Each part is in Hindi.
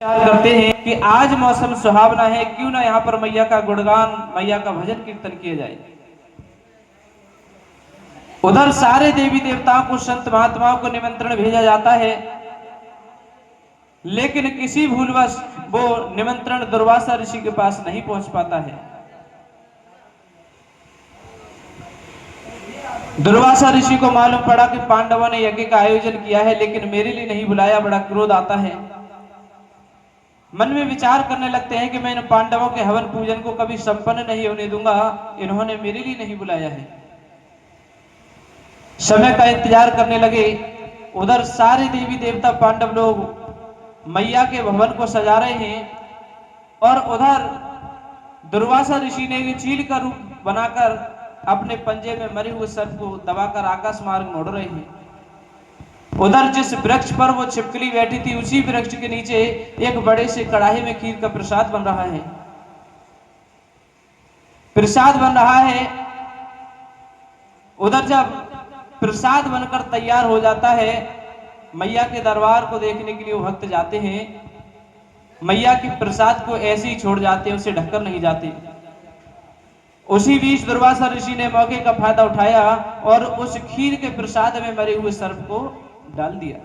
विचार करते हैं कि आज मौसम सुहावना है, क्यों ना यहाँ पर मैया का गुणगान, मैया का भजन कीर्तन किया जाए। उधर सारे देवी देवताओं को, संत महात्माओं को निमंत्रण भेजा जाता है, लेकिन किसी भूलवश वो निमंत्रण दुर्वासा ऋषि के पास नहीं पहुंच पाता है। दुर्वासा ऋषि को मालूम पड़ा कि पांडवों ने यज्ञ का आयोजन किया है, लेकिन मेरे लिए नहीं बुलाया। बड़ा क्रोध आता है, मन में विचार करने लगते हैं कि मैं इन पांडवों के हवन पूजन को कभी संपन्न नहीं होने दूंगा, इन्होंने मेरे लिए नहीं बुलाया है। समय का इंतजार करने लगे। उधर सारे देवी देवता पांडव लोग मैया के भवन को सजा रहे हैं, और उधर दुर्वासा ऋषि ने चील का रूप बनाकर अपने पंजे में मरे हुए सर्प को दबाकर आकाश मार्ग मोड़ रहे हैं। उधर जिस वृक्ष पर वो छिपकली बैठी थी, उसी वृक्ष के नीचे एक बड़े से कड़ाही में खीर का प्रसाद बन रहा है। प्रसाद बन रहा है। उधर जब प्रसाद बनकर तैयार हो जाता है, मैया के दरबार को देखने के लिए वो भक्त जाते हैं। मैया के प्रसाद को ऐसे ही छोड़ जाते हैं, उसे ढककर नहीं जाते। उसी बीच दुर्वासा ऋषि ने मौके का फायदा उठाया और उस खीर के प्रसाद में मरे हुए सर्प को डाल दिया।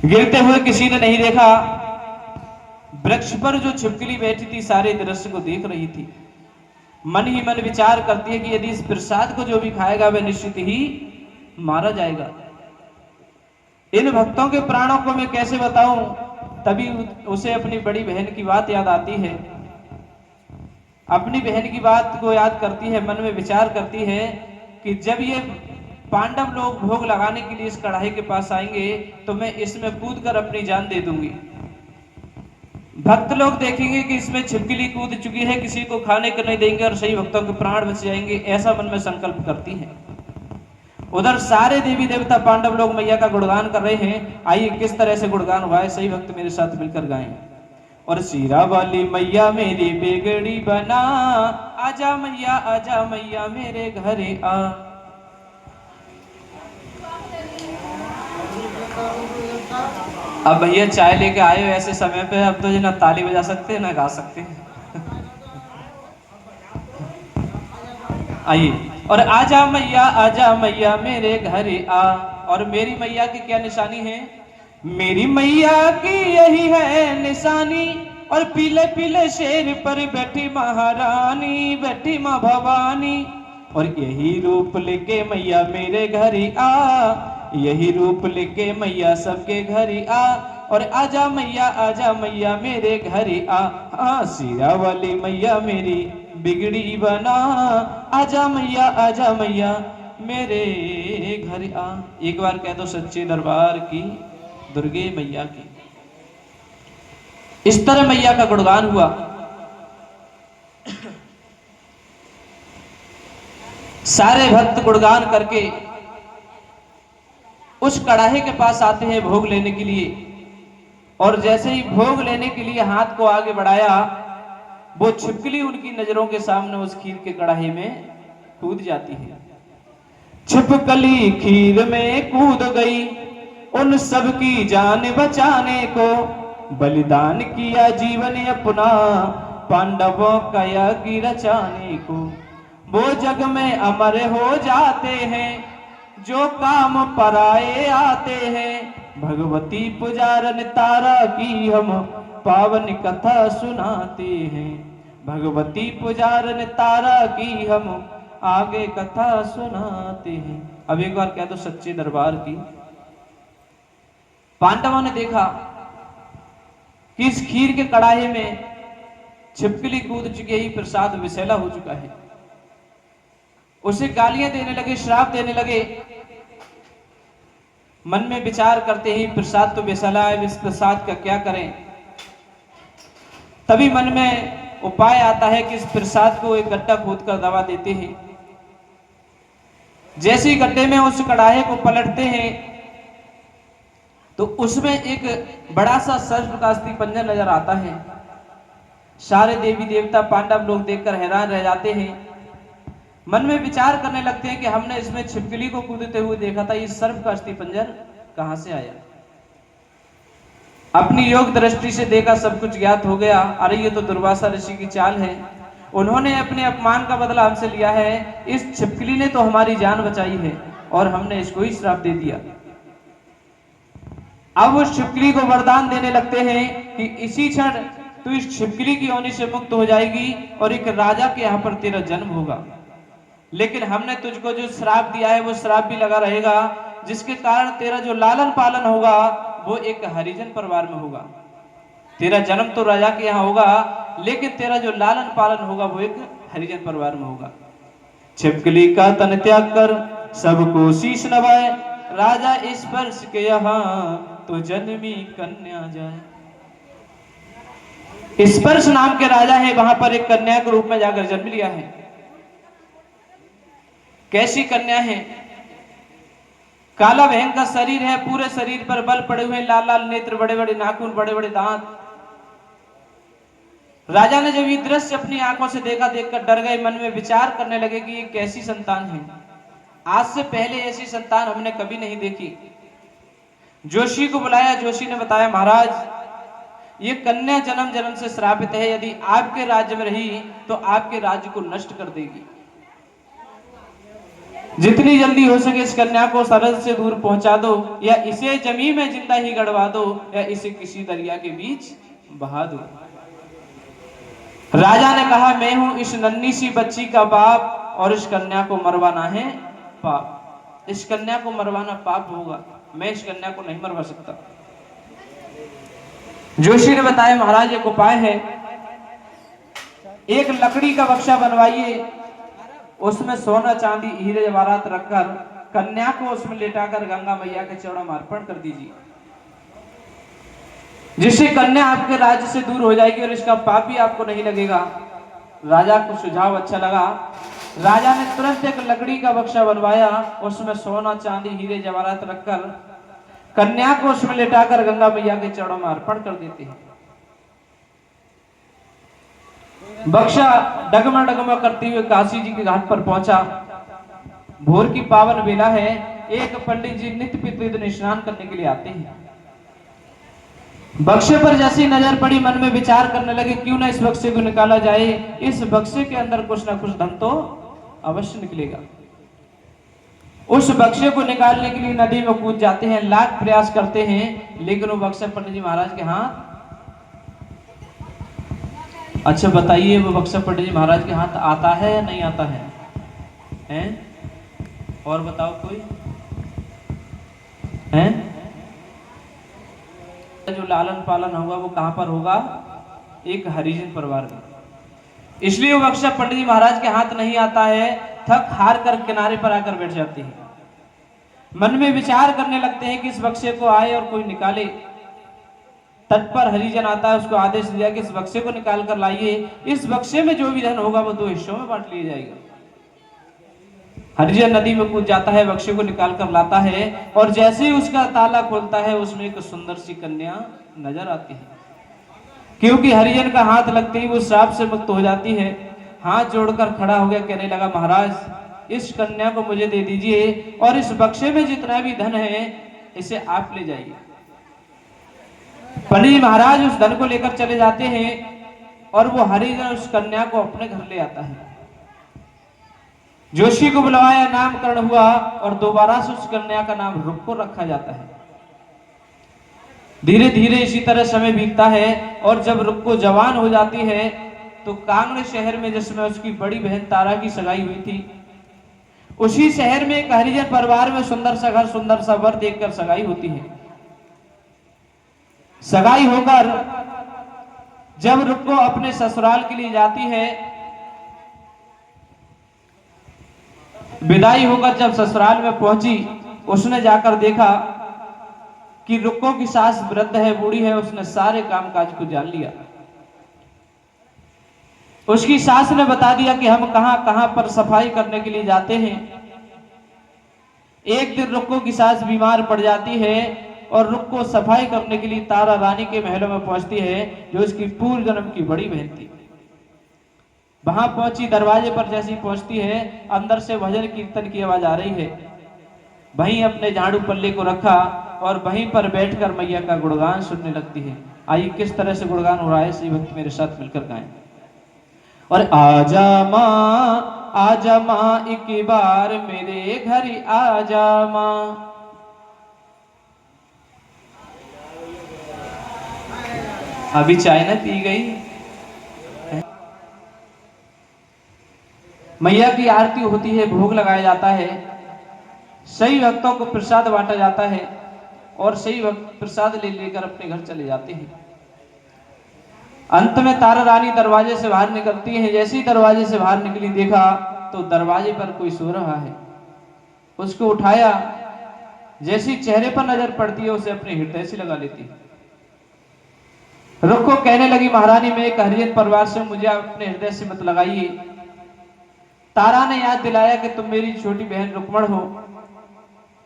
गिरते हुए किसी ने नहीं देखा। वृक्ष पर जो छिपकली बैठी थी सारे दृश्य को देख रही थी। मन ही मन विचार करती है कि यदि इस प्रसाद को जो भी खाएगा वह निश्चित ही मारा जाएगा। इन भक्तों के प्राणों को मैं कैसे बताऊं। तभी उसे अपनी बड़ी बहन की बात याद आती है। अपनी बहन की बात को याद करती है, मन में विचार करती है कि जब ये पांडव लोग भोग लगाने के लिए इस कढ़ाई के पास आएंगे तो मैं इसमें कूद कर अपनी जान दे दूंगी। भक्त लोग देखेंगे कि इसमें छिपकली कूद चुकी है, किसी को खाने को नहीं देंगे और सही भक्तों के प्राण बच जाएंगे, ऐसा मन में संकल्प करती है। उधर सारे देवी देवता पांडव लोग मैया का गुणगान कर रहे हैं। आइए किस तरह से गुणगान हुआ है, सही भक्त मेरे साथ मिलकर गाएं। और सीरा वाली मैया मेरी बेगड़ी बना, आजा मैया मेरे घरे आ। अब भैया चाय लेके आए हो ऐसे समय पे, अब तो ना ताली बजा सकते हैं ना गा सकते हैं। आइए। और आजा मैया मेरे घरे आ। और मेरी मैया की क्या निशानी है? मेरी मैया की यही है निशानी, और पीले पीले शेर पर बैठी महारानी, बैठी माँ भवानी। और यही रूप लेके मैया मेरे घरे आ, यही रूप लेके मैया सबके घरे आ। और आजा मैया मेरे घरे आ, सीरा वाली मैया मेरी बिगड़ी बना, आजा मैया मेरे घर आ। एक बार कह दो सच्चे दरबार की, दुर्गे मैया की। इस तरह मैया का गुणगान हुआ। सारे भक्त गुणगान करके उस कड़ाहे के पास आते हैं भोग लेने के लिए। और जैसे ही भोग लेने के लिए हाथ को आगे बढ़ाया, वो छिपकली उनकी नजरों के सामने उस खीर के कड़ाहे में कूद जाती है। छिपकली खीर में कूद गई, उन सब की जान बचाने को बलिदान किया जीवन अपना, पांडवों का यज्ञ रचाने को। वो जग में अमर हो जाते हैं जो काम पराए आते हैं, भगवती पुजारन तारा की हम पावन कथा सुनाते हैं, भगवती पुजारन तारा की हम आगे कथा सुनाते हैं। अब एक बार कह दो सच्चे दरबार की। पांडवों ने देखा कि इस खीर के कड़ाहे में छिपकली कूद चुकी है, प्रसाद विषैला हो चुका है। उसे गालियां देने लगे, श्राप देने लगे। मन में विचार करते ही प्रसाद तो विषैला है, इस प्रसाद का क्या करें। तभी मन में उपाय आता है कि इस प्रसाद को एक गड्ढा खोदकर दबा देते हैं। जैसे ही गड्ढे में उस कड़ाहे को पलटते हैं तो उसमें एक बड़ा सा सर्प का अस्थिपंजर नजर आता है। सारे देवी देवता पांडव लोग देखकर हैरान रह जाते हैं। मन में विचार करने लगते हैं कि हमने इसमें छिपकली को कूदते हुए देखा था, इस सर्प का अस्थिपंजर कहां से आया। अपनी योग दृष्टि से देखा, सब कुछ ज्ञात हो गया। अरे ये तो दुर्वासा ऋषि की चाल है, उन्होंने अपने अपमान का बदला हमसे लिया है। इस छिपकली ने तो हमारी जान बचाई है और हमने इसको ही श्राप दे दिया। अब उस छिपकली को वरदान देने लगते हैं कि इसी क्षण तू इस छिपकली की योनि से मुक्त हो जाएगी और एक राजा के यहाँ पर तेरा जन्म होगा। लेकिन हमने तुझको जो श्राप दिया है वो श्राप भी लगा रहेगा, जिसके कारण तेरा जो लालन पालन होगा वो एक हरिजन परिवार में होगा। तेरा जन्म तो राजा के यहाँ होगा, लेकिन तेरा जो लालन पालन होगा वो एक हरिजन परिवार में होगा। छिपकली का तन त्याग कर सबको शीश नवाए, राजा स्पर्श के यहाँ तो जन्मी कन्या जाए। स्पर्श नाम के राजा है, वहां पर एक कन्या के रूप में जाकर जन्म लिया है। कैसी कन्या है? काला भयंकर शरीर है, पूरे शरीर पर बल पड़े हुए, लाल लाल नेत्र, बड़े बड़े नाखून, बड़े बड़े दांत। राजा ने जब ये दृश्य अपनी आंखों से देखा, देखकर डर गए, मन में विचार करने लगे कि ये कैसी संतान है। आज से पहले ऐसी संतान हमने कभी नहीं देखी। जोशी को बुलाया, जोशी ने बताया, महाराज ये कन्या जन्म जन्म से श्रापित है, यदि आपके राज्य में रही तो आपके राज्य को नष्ट कर देगी। जितनी जल्दी हो सके इस कन्या को सरहद से दूर पहुंचा दो, या इसे जमीन में जिंदा ही गड़वा दो, या इसे किसी दरिया के बीच बहा दो। राजा ने कहा, मैं हूं इस नन्ही सी बच्ची का बाप और इस कन्या को मरवाना है पाप। इस कन्या को मरवाना पाप होगा, मैं इस कन्या को नहीं मरवा सकता। जोशी ने बताया, महाराज एक उपाय है, एक लकड़ी का बक्सा बनवाइए, उसमें सोना चांदी हीरे जवाहरात रखकर कन्या को उसमें लेटाकर गंगा मैया के चरणों में अर्पण कर दीजिए, जिससे कन्या आपके राज्य से दूर हो जाएगी और इसका पाप भी आपको नहीं लगेगा। राजा को सुझाव अच्छा लगा। राजा ने तुरंत एक लकड़ी का बक्सा बनवाया, उसमें सोना चांदी हीरे जवाहरात रखकर कन्या को उसमें लेटाकर गंगा मैया के चरणों में अर्पण कर देते हैं। बक्सा डगमा डगमा करते हुए काशी जी के घाट पर पहुंचा। भोर की पावन बेला है, एक पंडित जी नित्य प्रतिदिन स्नान करने के लिए आते हैं। बक्से पर जैसी नजर पड़ी, मन में विचार करने लगे, क्यों ना इस बक्से को निकाला जाए, इस बक्से के अंदर कुछ ना कुछ धन तो अवश्य निकलेगा। उस बक्से को निकालने के लिए नदी में कूद जाते हैं, लाख प्रयास करते हैं, लेकिन वो बक्सा पंडित जी महाराज के हाथ। अच्छा बताइए, वो बक्सा पंडित जी महाराज के हाथ आता है या नहीं आता है? हैं? और बताओ कोई हैं? जो लालन पालन होगा वो कहां पर होगा? एक हरिजन परिवार में। इसलिए वो बक्सा पंडित जी महाराज के हाथ नहीं आता है। थक हार कर किनारे पर आकर बैठ जाते हैं, मन में विचार करने लगते हैं कि इस बक्से को आए और कोई निकाले। तट पर हरिजन आता है, उसको आदेश दिया कि इस बक्से को निकाल कर लाइए, इस बक्से में जो भी धन होगा वो 2 हिस्सों में बांट लिया जाएगा। हरिजन नदी में कूद जाता है, बक्से को निकाल कर लाता है, और जैसे ही उसका ताला खोलता है उसमें एक सुंदर सी कन्या नजर आती है। क्योंकि हरिजन का हाथ लगते ही वो श्राप से मुक्त हो जाती है। हाथ जोड़कर खड़ा हो गया, कहने लगा, महाराज इस कन्या को मुझे दे दीजिए और इस बक्से में जितना भी धन है इसे आप ले जाइए। पंडित जी महाराज उस धन को लेकर चले जाते हैं और वो हरिजन उस कन्या को अपने घर ले आता है। जोशी को बुलवाया, नामकरण हुआ और दोबारा से उस कन्या का नाम रुक्को रखा जाता है। धीरे धीरे इसी तरह समय बीतता है और जब रुक्को जवान हो जाती है तो कांगड़ शहर में, जिसमें उसकी बड़ी बहन तारा की सगाई हुई थी, उसी शहर में एक हरिजन परिवार में सुंदर सा घर, सुंदर सा वर देखकर सगाई होती है। सगाई होकर जब रुक्को अपने ससुराल के लिए जाती है, विदाई होकर जब ससुराल में पहुंची, उसने जाकर देखा कि रुक्को की सास वृद्ध है, बूढ़ी है, उसने सारे कामकाज को जान लिया। उसकी सास ने बता दिया कि हम कहां कहां पर सफाई करने के लिए जाते हैं। एक दिन रुक्को की सास बीमार पड़ जाती है और रुक्को सफाई करने के लिए तारा रानी के महलों में पहुंचती है, जो उसकी पूर्व जन्म की बड़ी बहन थी। वहां पहुंची, दरवाजे पर जैसी पहुंचती है, अंदर से भजन कीर्तन की आवाज आ रही है। वहीं अपने झाड़ू पल्ले को रखा और वहीं पर बैठकर मैया का गुणगान सुनने लगती है। आइए किस तरह से गुणगान हो रहा है, सही भक्त मेरे साथ मिलकर गाएं। और आजा माँ एक बार मेरे घर आजा माँ। अभी चाय ना पी गई। मैया की आरती होती है, भोग लगाया जाता है, सही भक्तों को प्रसाद बांटा जाता है और सही भक्त प्रसाद ले लेकर अपने घर चले जाते हैं। अंत में तारा रानी दरवाजे से बाहर निकलती है। जैसे ही दरवाजे से बाहर निकली, देखा तो दरवाजे पर कोई सो रहा है। उसको उठाया, जैसी चेहरे पर नजर पड़ती है उसे अपने हृदय से लगा लेती है। रुक को कहने लगी, महारानी मैं एक हरिजन परिवार से, मुझे आप अपने हृदय से मत लगाइए। तारा ने याद दिलाया कि तुम मेरी छोटी बहन रुक्मण हो,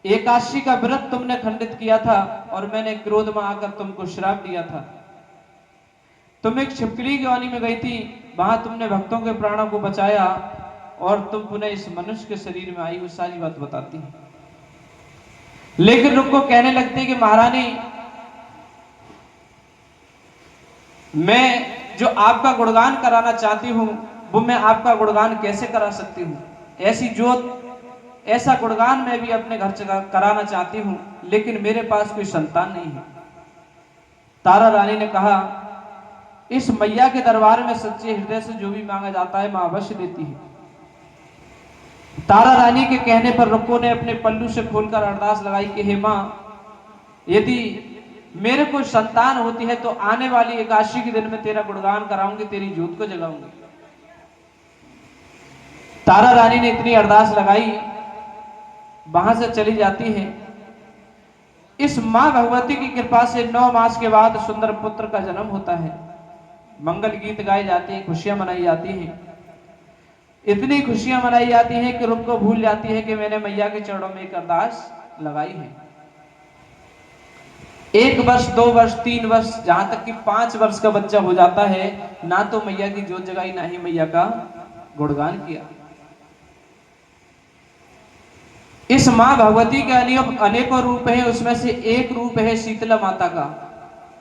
एकादशी का व्रत तुमने खंडित किया था और मैंने क्रोध में आकर तुमको श्राप दिया था। तुम एक छिपकली की वाणी में गई थी, वहां तुमने भक्तों के प्राणों को बचाया और तुम पुनः इस मनुष्य के शरीर में आई, वो सारी बात बताती है। लेकिन रुक को कहने लगती है कि महारानी मैं जो आपका गुणगान कराना चाहती हूं वो मैं आपका गुणगान कैसे करा सकती हूँ। ऐसी जोत, ऐसा गुणगान मैं भी अपने घर से कराना चाहती हूँ, लेकिन मेरे पास कोई संतान नहीं है। तारा रानी ने कहा, इस मैया के दरबार में सच्चे हृदय से जो भी मांगा जाता है मां अवश्य देती है। तारा रानी के कहने पर रुक्को ने अपने पल्लू से खोलकर अरदास लगाई कि हे मां, यदि मेरे को संतान होती है तो आने वाली एकादशी के दिन में तेरा गुणगान कराऊंगी, तेरी जोत को जगाऊंगी। तारा रानी ने इतनी अरदास लगाई, वहां से चली जाती है। इस मां भगवती की कृपा से 9 मास के बाद सुंदर पुत्र का जन्म होता है। मंगल गीत गाए जाते हैं, खुशियां मनाई जाती हैं। इतनी खुशियां मनाई जाती हैं कि रुक को भूल जाती है कि मैंने मैया के चरणों में एक अरदास लगाई है। 1 वर्ष, 2 वर्ष, 3 वर्ष, जहां तक कि 5 वर्ष का बच्चा हो जाता है, ना तो मैया की जोत जगाई, ना ही मैया का गुणगान किया। इस मां भगवती के अनेकों रूप हैं, उसमें से एक रूप है शीतला माता का,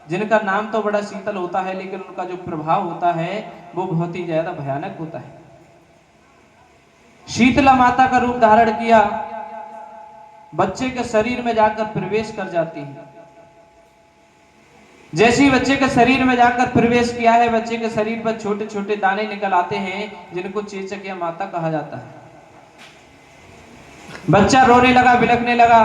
जिनका नाम तो बड़ा शीतल होता है, लेकिन उनका जो प्रभाव होता है वो बहुत ही ज्यादा भयानक होता है। शीतला माता का रूप धारण किया, बच्चे के शरीर में जाकर प्रवेश कर जाती है। जैसे ही बच्चे के शरीर में जाकर प्रवेश किया है, बच्चे के शरीर पर छोटे छोटे दाने निकल आते हैं, जिनको चेचक या माता कहा जाता है। बच्चा रोने लगा, बिलखने लगा।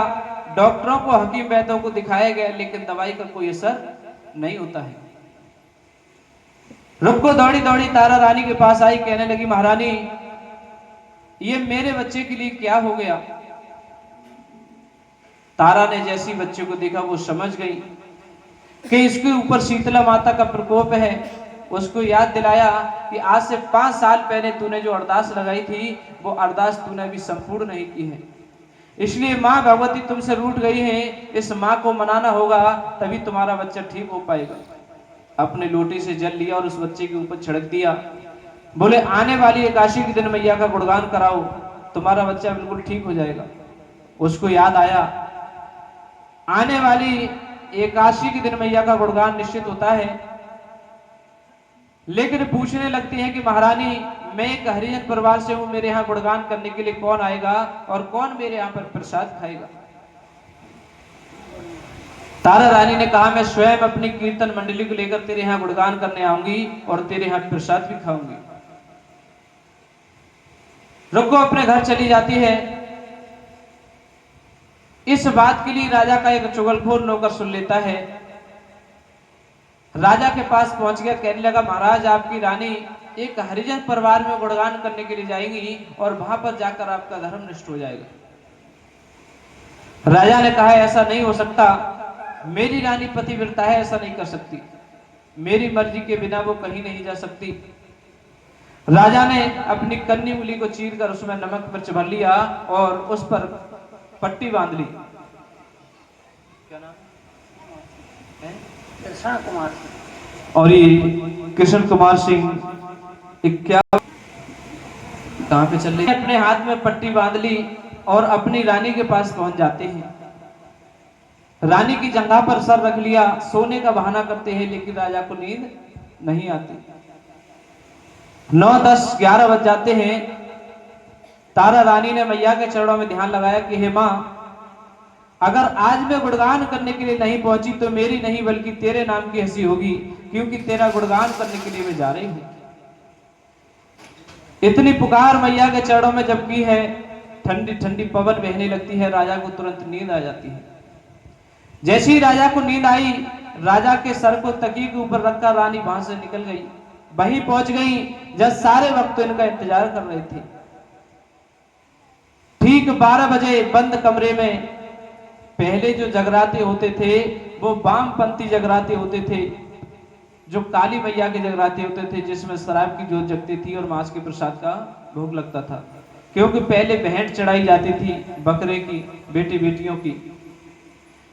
डॉक्टरों को, हकीम वैद्यों को दिखाया गया, लेकिन दवाई का कोई असर नहीं होता है। रुक को दौड़ी दौड़ी तारा रानी के पास आई, कहने लगी, महारानी ये मेरे बच्चे के लिए क्या हो गया। तारा ने जैसी बच्चे को देखा, वो समझ गई कि इसके ऊपर शीतला माता का प्रकोप है। उसको याद दिलाया कि आज से 5 साल पहले तूने जो अरदास लगाई थी, वो अरदास तूने अभी संपूर्ण नहीं की है, इसलिए मां भगवती तुमसे रूठ गई है। इस मां को मनाना होगा, तभी तुम्हारा बच्चा ठीक हो पाएगा। अपने लोटे से जल लिया और उस बच्चे के ऊपर छिड़क दिया। बोले, आने वाली एकादशी के दिन मैया का गुणगान कराओ, तुम्हारा बच्चा बिल्कुल ठीक हो जाएगा। उसको याद आया, आने वाली एकादशी के दिन मैया का गुणगान निश्चित होता है। लेकिन पूछने लगती है कि महारानी मैं एक हरिजन परिवार से हूं, मेरे यहाँ गुणगान करने के लिए कौन आएगा और कौन मेरे यहाँ पर प्रसाद खाएगा। तारा रानी ने कहा, मैं स्वयं अपनी कीर्तन मंडली को लेकर तेरे यहाँ गुणगान करने आऊंगी और तेरे यहाँ प्रसाद भी खाऊंगी। रुको अपने घर चली जाती है। इस बात के लिए राजा का एक चुगलखोर नौकर सुन लेता है। राजा के पास पहुंच गया, कहने लगा, महाराज आपकी रानी एक हरिजन परिवार में गुणगान करने के लिए जाएंगी और वहां पर जाकर आपका धर्म नष्ट हो जाएगा। राजा ने कहा, ऐसा नहीं हो सकता, मेरी रानी पतिव्रता है, ऐसा नहीं कर सकती, मेरी मर्जी के बिना वो कहीं नहीं जा सकती। राजा ने अपनी कन्नी उंगली को चीरकर उसमें नमक मिर्च भर लिया और उस पर पट्टी बांध ली। क्या नाम है? कृष्ण कुमार सिंह। और ये कृष्ण कुमार सिंह क्या कहां पे चल रहे? अपने हाथ में पट्टी बांध ली और अपनी रानी के पास पहुंच जाते हैं। रानी की जंघा पर सर रख लिया, सोने का बहाना करते हैं, लेकिन राजा को नींद नहीं आती। 9, 10, 11 बज जाते हैं। तारा रानी ने मैया के चरणों में ध्यान लगाया कि हे मां, अगर आज मैं गुणगान करने के लिए नहीं पहुंची तो मेरी नहीं बल्कि तेरे नाम की हंसी होगी, क्योंकि तेरा गुणगान करने के लिए मैं जा रही हूं। इतनी पुकार मैया के चरणों में जब की है, ठंडी ठंडी पवन बहने लगती है, राजा को तुरंत नींद आ जाती है। जैसे ही राजा को नींद आई, राजा के सर को तकिए के ऊपर रखकर रानी वहां से निकल गई, वहीं पहुंच गई जब सारे वक्त इनका इंतजार कर रहे थे। ठीक 12 बजे बंद कमरे में, पहले जो जगराते होते थे वो वामपंथी जगराते होते थे, जो काली मैया के जगराते होते थे, जिसमें शराब की जोत जगती थी और मांस के प्रसाद का भोग लगता था। क्योंकि पहले भेंट चढ़ाई जाती थी बकरे की, बेटी बेटियों की।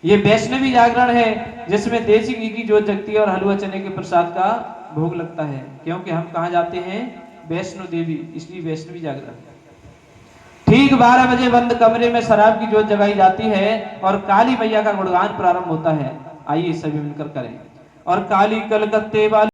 ये वैष्णवी जागरण है, जिसमें देसी घी की जोत जगती है और हलवा चने के प्रसाद का भोग लगता है। क्योंकि हम कहाँ जाते हैं? वैष्णो देवी, इसलिए वैष्णवी जागरण। ठीक 12 बजे बंद कमरे में शराब की जोत जगाई जाती है और काली मैया का गुणगान प्रारंभ होता है। आइए सभी मिलकर करें। और काली कलकत्ते वाली